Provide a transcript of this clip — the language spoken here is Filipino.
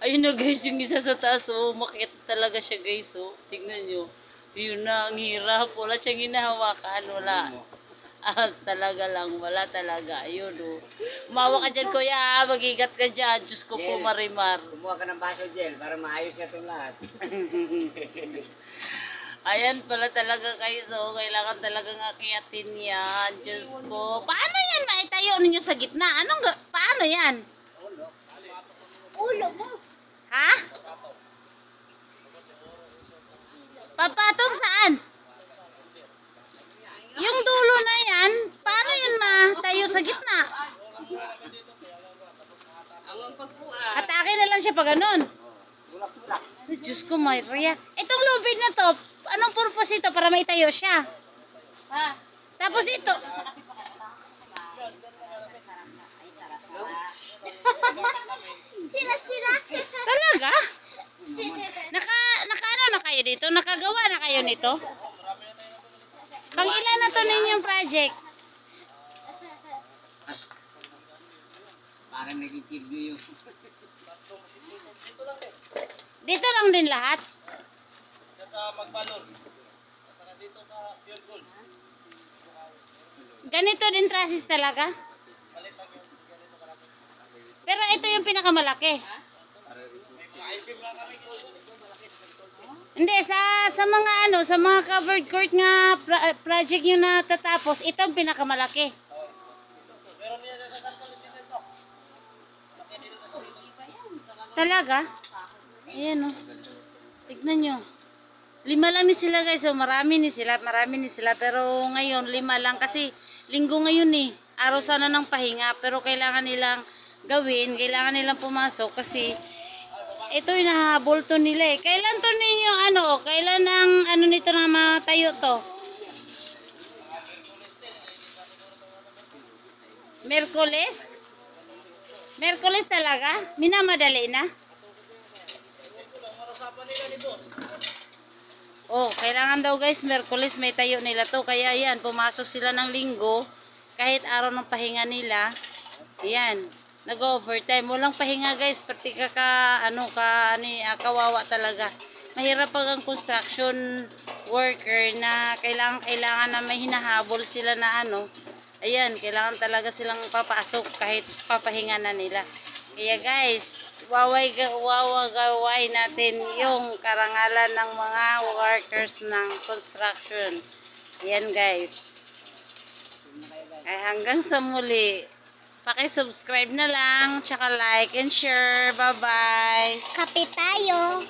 Ayun na guys, yung isa sa taas, oh, makita talaga siya guys, oh. Tingnan nyo. Yun na, ang hirap. Wala siyang hinahawakan, wala. Ah, talaga lang, wala talaga. Ayun, oh. Umawa ka dyan, kuya, ha? Mag-igat ka dyan. Diyos ko po, Jel, Marimar. kumuha ka ng baso, Jel, para maayos ka itong lahat. Ayan pala talaga kayo, so kailangan talagang akyatin yan. Diyos ko. Paano yan maitayo ninyo sa gitna? Paano yan? Ulo mo. Ha? Papatong saan? Yung dulo na yan, paano yan matayo sa gitna? Atake na lang siya pag ganun. Tulak-tulak. Ay, Diyos ko, Maria. Itong lubid na to, anong purpose ito para maitayo siya? Ha? Tapos ito. Sira-sira. Talaga? Naka ano na kayo dito? Nakagawa na kayo nito? Pangilan na to ninyong project? Parang nagkikirgo yung... Dito lang din lahat? Sa Magbalon. At dito sa Pure Gold. Ganito din trasis talaga? Palit lang yung ganito karami. Pero ito yung pinakamalaki. Naipim lang kami. Hindi, sa mga ano, sa mga covered court nga project nyo na tatapos, ito ang pinakamalaki. Meron niya sa Santolit dito. Laki dito sa Santolit. Talaga? Ayan o. Tignan nyo. 5 lang ni sila guys. So, marami ni sila. Pero ngayon, 5 lang. Kasi linggo ngayon eh. Araw sana ng pahinga. Pero kailangan nilang gawin. Kailangan nilang pumasok. Kasi ito yung nahabol to nila eh. Kailan to ninyo ano? Kailan ang ano nito na matayo to? Merkules? Merkules talaga? Minamadali na? Oh, kailangan daw guys, Merkulis may tayo nila to. Kaya yan, pumasok sila ng linggo. Kahit araw ng pahinga nila. Yan, nag-overtime. Walang pahinga guys, pati kawawa talaga. Mahirap pag ang construction worker na kailangan na may hinahabol sila na ano. Ayan, kailangan talaga silang papasok kahit papahinga na nila. Kaya guys, wawagaway natin yung karangalan ng mga workers ng construction. Ayan guys. Ay hanggang sa muli. Paki-subscribe na lang, tsaka like and share. Bye-bye. Kape tayo.